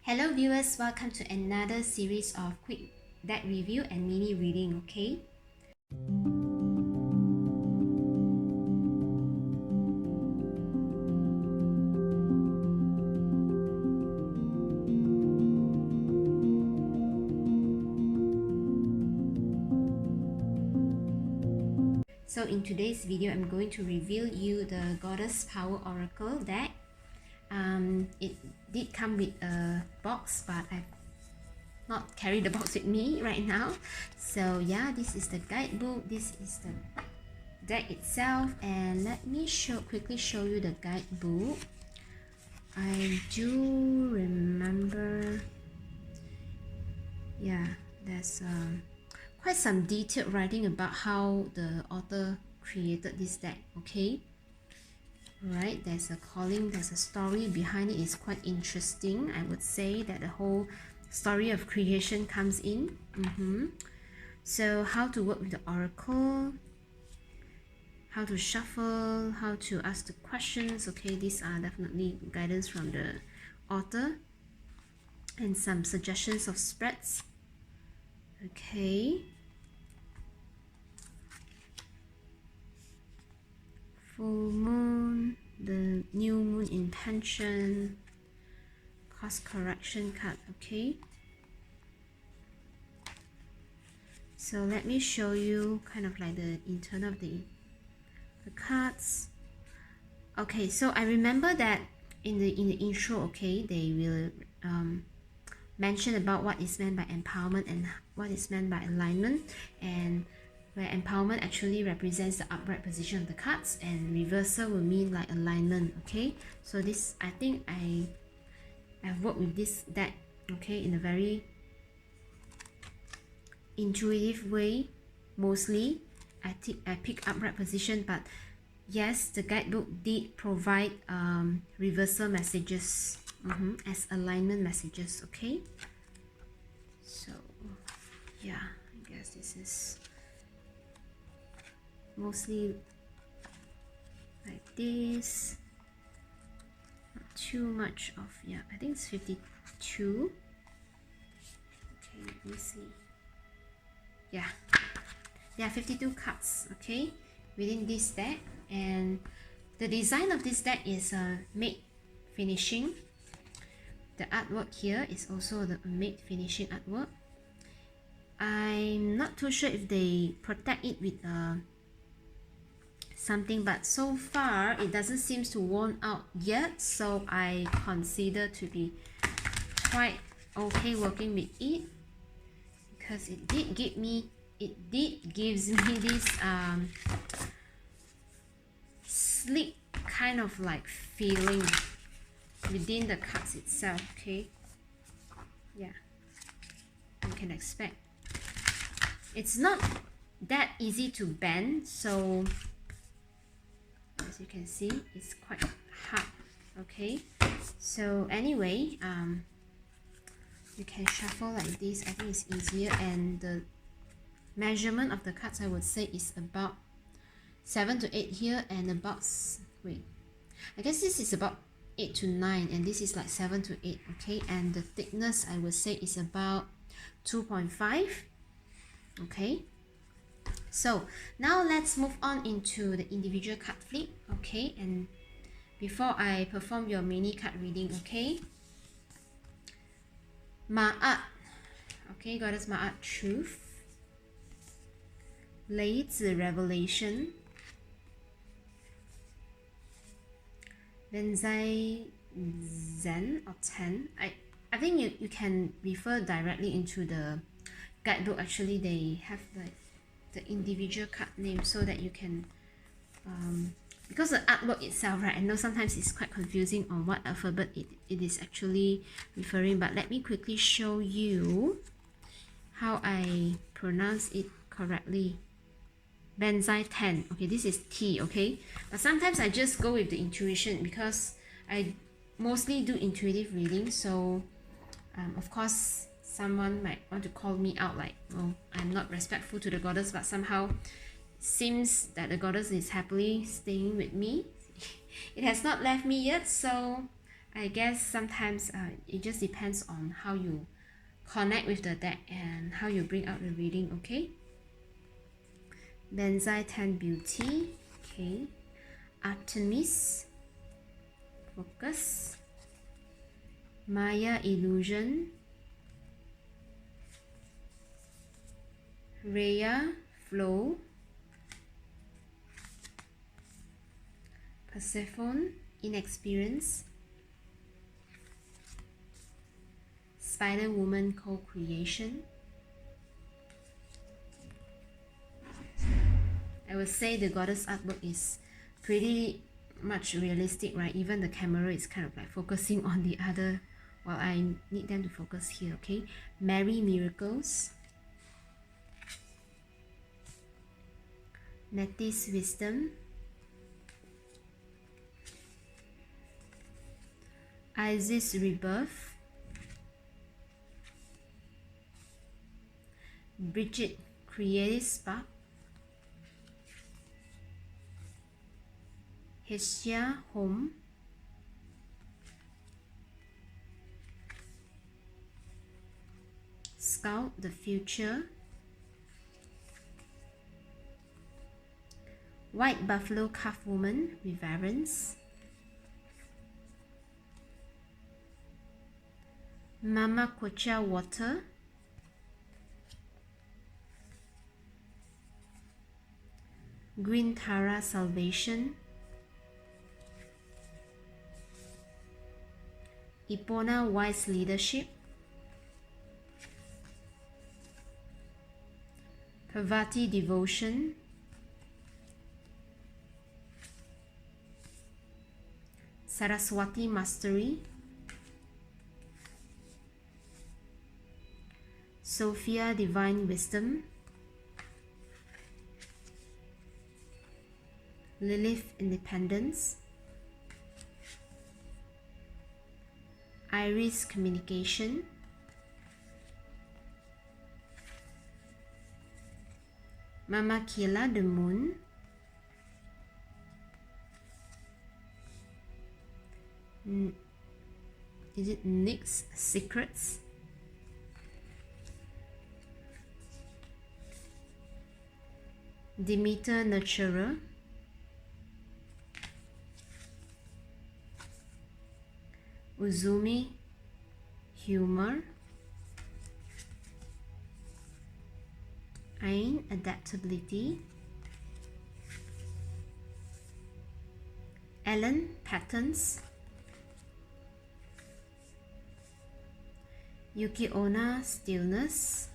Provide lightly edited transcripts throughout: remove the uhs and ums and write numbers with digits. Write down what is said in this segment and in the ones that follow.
Hello viewers, welcome to another series of quick deck review and mini reading, okay? So in today's video, I'm going to reveal you the Goddess Power Oracle deck. It did come with a box, but I've not carried the box with me right now. So yeah, this is the guidebook, this is the deck itself, and let me quickly show you the guidebook. I do remember, yeah, there's quite some detailed writing about how the author created this deck, okay? Right, there's a calling, there's a story behind it. Is quite interesting. I would say that the whole story of creation comes in. So how to work with the oracle, how to shuffle, how to ask the questions. Okay, these are definitely guidance from the author and some suggestions of spreads. Okay, full moon, the new moon intention, course correction card. Okay, so let me show you kind of like the internal of the cards. Okay, so I remember that in the intro, okay, they will mention about what is meant by empowerment and what is meant by alignment, and where empowerment actually represents the upright position of the cards and reversal will mean like alignment. Okay, so this, I think I've worked with this deck, okay, in a very intuitive way. Mostly I pick upright position, but yes, the guidebook did provide reversal messages as alignment messages. Okay, so yeah, I guess this is mostly like this, not too much of, yeah, I think it's 52. Okay, let me see, yeah, 52 cards, okay, within this deck. And the design of this deck is matte finishing. The artwork here is also the matte finishing artwork. I'm not too sure if they protect it with something, but so far it doesn't seem to worn out yet, so I consider to be quite okay working with it, because it gives me this sleek kind of like feeling within the cards itself. Okay, yeah, you can expect it's not that easy to bend, so as you can see, it's quite hard. Okay, so anyway, you can shuffle like this. I think it's easier, and the measurement of the cards, I would say, is about 7 to 8 here, and about, wait, I guess this is about 8 to 9, and this is like 7 to 8. Okay, and the thickness, I would say, is about 2.5. okay, so now let's move on into the individual card flip. Okay, and before I perform your mini card reading, okay, Ma'at, okay, Goddess Ma'at, truth, 雷子 revelation, 人在 Zen or 10. I think you can refer directly into the guidebook. Actually, they have like the individual card name so that you can because the artwork itself, right, I know sometimes it's quite confusing on what alphabet it is actually referring, but let me quickly show you how I pronounce it correctly. Benzai 10. Okay, this is T. Okay, but sometimes I just go with the intuition because I mostly do intuitive reading. So of course someone might want to call me out like, oh, I'm not respectful to the goddess, but somehow seems that the goddess is happily staying with me. It has not left me yet, so I guess sometimes it just depends on how you connect with the deck and how you bring out the reading, okay? Benzai 10 Beauty, okay. Artemis, Focus. Maya Illusion. Rhea, Flow. Persephone, Inexperience. Spider-Woman, Co-Creation. I would say the goddess artwork is pretty much realistic, right? Even the camera is kind of like focusing on the other, while I need them to focus here, okay? Merry Miracles. Nettie's Wisdom. Isis Rebirth. Bridget Creative Spark. Hestia Home. Scout the Future. White Buffalo Calf Woman, Reverence. Mama Kocha Water. Green Tara Salvation. Epona Wise Leadership. Parvati Devotion. Saraswati Mastery. Sophia Divine Wisdom. Lilith Independence. Iris Communication. Mama Kila the Moon. Is it Nick's Secrets? Demeter Nurturer. Uzumi Humor. Ain Adaptability. Ellen Patterns. Yuki Onna Stillness.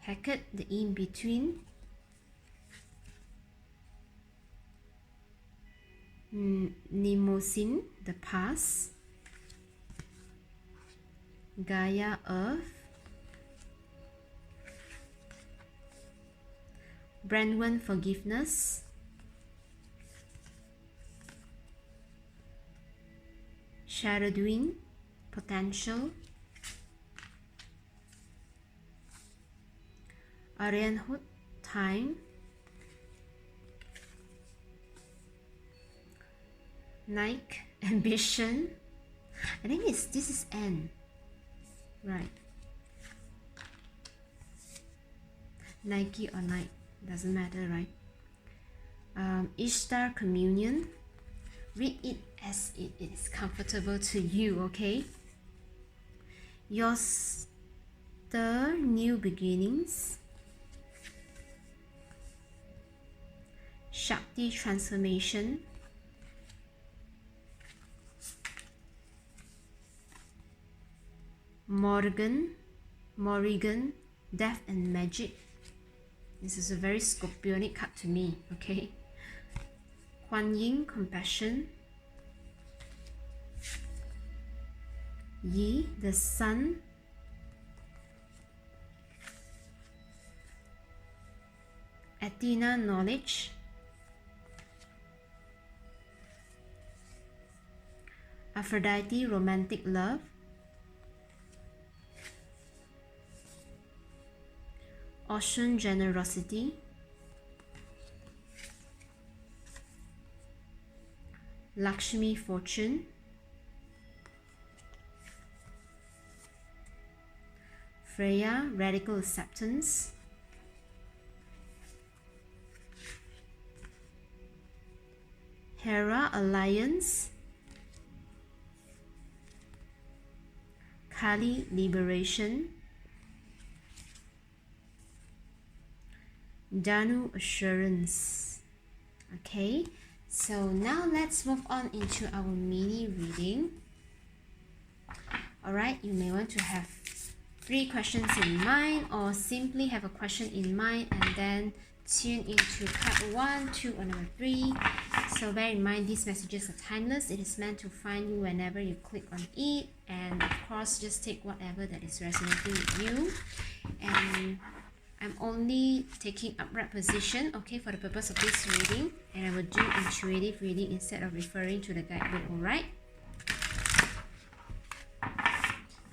Hecate the In-Between. Nemosin the Past. Gaia Earth. Brandwen Forgiveness. Shadowing Potential. Arianhood Time. Nike Ambition. I think this is N. Right. Nike or Nike, doesn't matter, right? Ishtar Communion. Read it as it is comfortable to you, okay? Your Stir New Beginnings. Shakti Transformation. Morrigan, Death and Magic. This is a very scorpionic card to me, okay? Kuan Yin, Compassion. Yi, the Sun. Athena, Knowledge. Aphrodite, Romantic Love. Ocean, Generosity. Lakshmi fortune, Freya radical acceptance, Hera alliance, Kali liberation, Danu assurance. Okay, so now let's move on into our mini reading. Alright, you may want to have 3 questions in mind, or simply have a question in mind and then tune into card 1, 2, or number 3. So bear in mind, these messages are timeless. It is meant to find you whenever you click on it, and of course just take whatever that is resonating with you. And I'm only taking upright position, okay, for the purpose of this reading, and I will do intuitive reading instead of referring to the guidebook. Alright,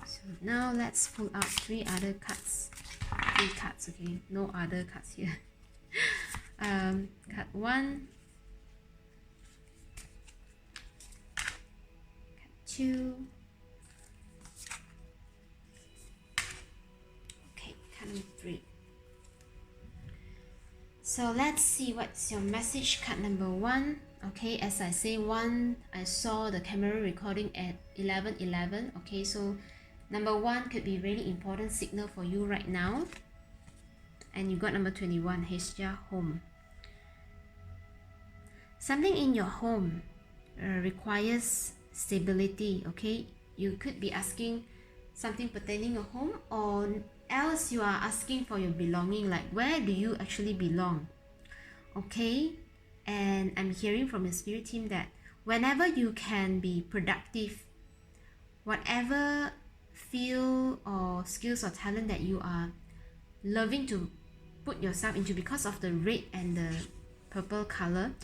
so now let's pull out 3 other cards. 3 cards, okay, no other cards here. Card 1, card 2, okay, card number 3. So let's see what's your message. Card number 1. Okay, as I say 1, I saw the camera recording at 11:11. Okay, so number 1 could be really important signal for you right now. And you got number 21, 𝐏𝑉𝑦 home. Something in your home requires stability. Okay, you could be asking something pertaining your home, or else you are asking for your belonging, like where do you actually belong. Okay, and I'm hearing from the spirit team that whenever you can be productive, whatever field or skills or talent that you are loving to put yourself into, because of the red and the purple color,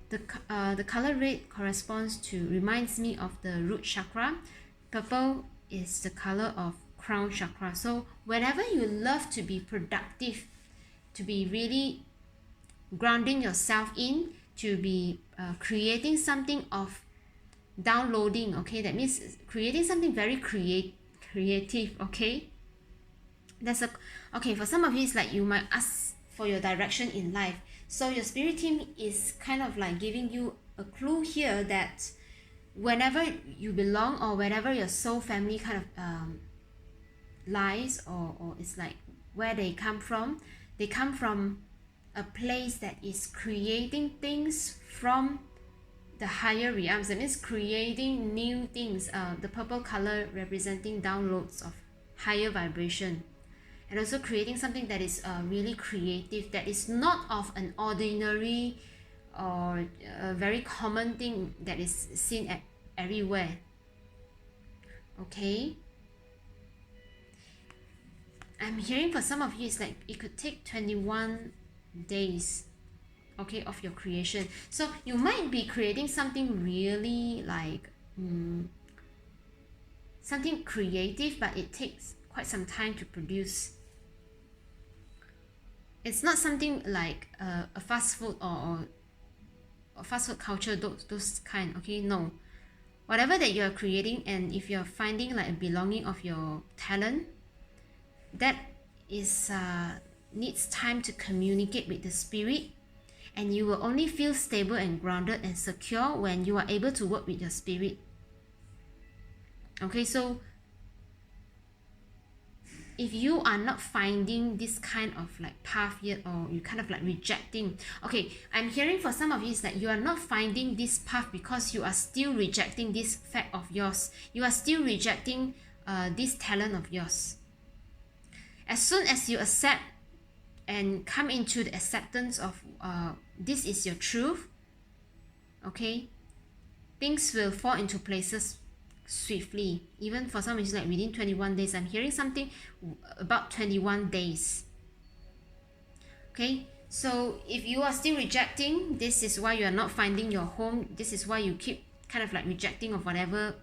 the color red corresponds to, reminds me of the root chakra. Purple is the color of crown chakra. So whenever you love to be productive, to be really grounding yourself in, to be creating something of downloading, okay, that means creating something very creative, okay. That's a okay, for some of you it's like you might ask for your direction in life. So your spirit team is kind of like giving you a clue here that whenever you belong, or whenever your soul family kind of lies, or it's like where they come from a place that is creating things from the higher realms. That means creating new things. The purple color representing downloads of higher vibration, and also creating something that is really creative, that is not of an ordinary or a very common thing that is seen at everywhere. Okay, I'm hearing for some of you it's like it could take 21 days, okay, of your creation. So you might be creating something really like something creative, but it takes quite some time to produce. It's not something like a fast food or fast food culture, those kind, okay, no. Whatever that you're creating, and if you're finding like a belonging of your talent, that is needs time to communicate with the spirit, and you will only feel stable and grounded and secure when you are able to work with your spirit. Okay, so if you are not finding this kind of like path yet, or you kind of like rejecting, okay, I'm hearing for some of you is that you are not finding this path because you are still rejecting this fact of yours. You are still rejecting this talent of yours. As soon as you accept and come into the acceptance of this is your truth, okay, things will fall into places swiftly. Even for some reason, like within 21 days. I'm hearing something about 21 days. Okay, so if you are still rejecting, this is why you are not finding your home. This is why you keep kind of like rejecting of whatever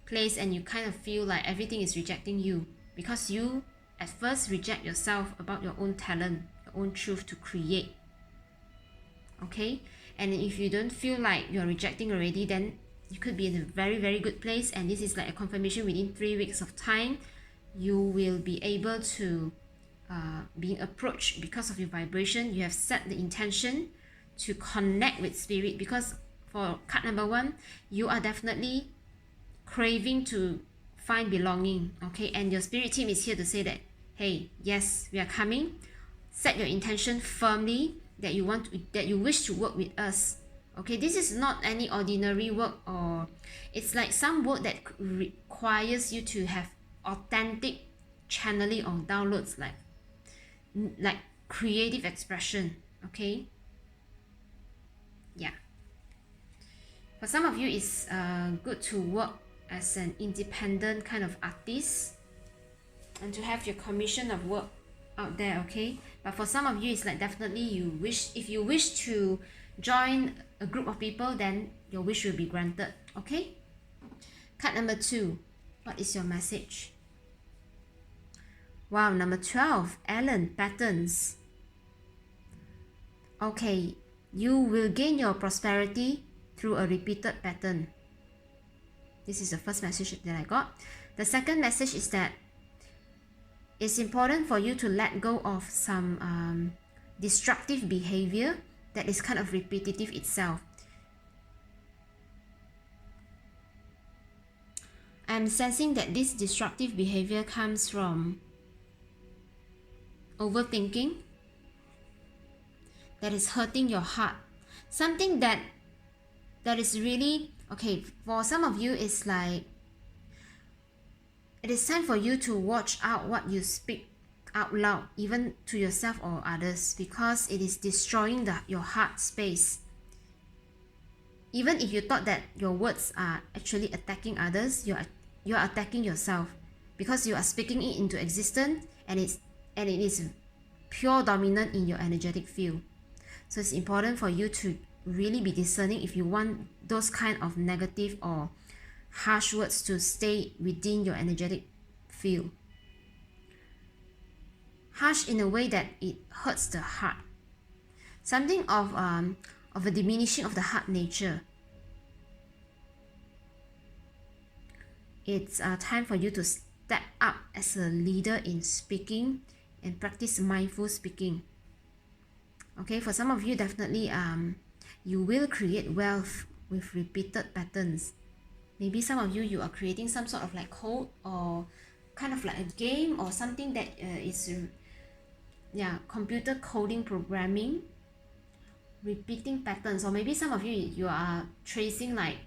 place, and you kind of feel like everything is rejecting you, because you at first reject yourself about your own talent, your own truth to create. Okay, And if you don't feel like you're rejecting already, then you could be in a very, very good place. And this is like a confirmation within 3 weeks of time. You will be able to being approached because of your vibration. You have set the intention to connect with spirit, because for card number 1, you are definitely craving to find belonging, okay? And your spirit team is here to say that, hey, yes, we are coming. Set your intention firmly that you wish to work with us, okay? This is not any ordinary work, or it's like some work that requires you to have authentic channeling or downloads, like creative expression, okay? Yeah. For some of you, it's good to work as an independent kind of artist and to have your commission of work out there, okay? But for some of you, it's like definitely if you wish to join a group of people, then your wish will be granted, okay? Card number 2, what is your message? Wow, number 12, Ellen, patterns. Okay, you will gain your prosperity through a repeated pattern. This is the first message that I got. The second message is that it's important for you to let go of some destructive behavior that is kind of repetitive itself. I'm sensing that this destructive behavior comes from overthinking that is hurting your heart. Something that is really, okay, for some of you, it's like it is time for you to watch out what you speak out loud, even to yourself or others, because it is destroying your heart space. Even if you thought that your words are actually attacking others, you are attacking yourself, because you are speaking it into existence, and it is pure dominant in your energetic field. So it's important for you to really be discerning if you want those kind of negative or harsh words to stay within your energetic field. Harsh in a way that it hurts the heart. Something of a diminishing of the heart nature. It's time for you to step up as a leader in speaking and practice mindful speaking. Okay, for some of you, definitely you will create wealth with repeated patterns. Maybe some of you are creating some sort of like code, or kind of like a game, or something that is computer coding, programming, repeating patterns. Or maybe some of you are tracing like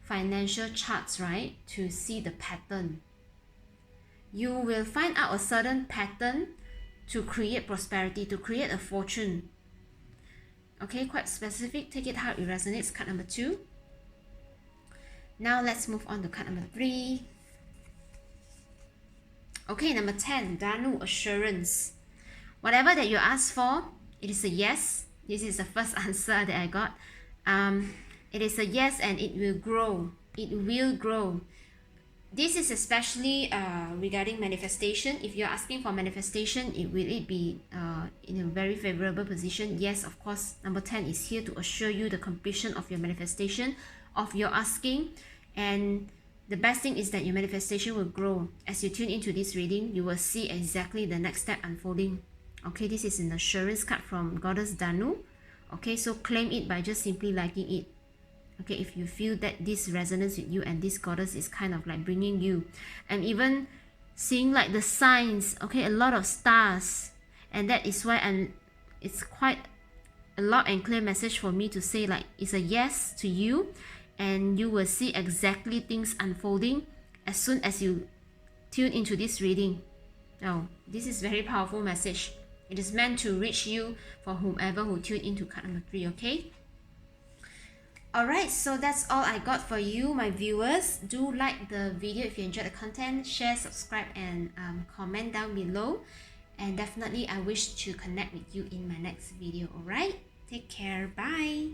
financial charts, right, to see the pattern. You will find out a certain pattern to create prosperity, to create a fortune. Okay, quite specific. Take it how it resonates. Card number 2. Now let's move on to card number 3. Okay, number 10, Danu, assurance. Whatever that you ask for, it is a yes. This is the first answer that I got. It is a yes, and it will grow. It will grow. This is especially regarding manifestation. If you're asking for manifestation, will it be in a very favorable position? Yes, of course. Number 10 is here to assure you the completion of your manifestation, of your asking. And the best thing is that your manifestation will grow. As you tune into this reading, you will see exactly the next step unfolding. Okay, this is an assurance card from Goddess Danu. Okay, so claim it by just simply liking it. Okay, if you feel that this resonates with you and this goddess is kind of like bringing you, and even seeing like the signs, okay, a lot of stars, and that is why it's quite a loud and clear message for me to say like it's a yes to you, and you will see exactly things unfolding as soon as you tune into this reading. Now, this is very powerful message. It is meant to reach you for whomever who tune into card number 3, okay? Alright, so that's all I got for you, my viewers. Do like the video if you enjoyed the content, share, subscribe, and comment down below. And definitely I wish to connect with you in my next video, alright? Take care, bye!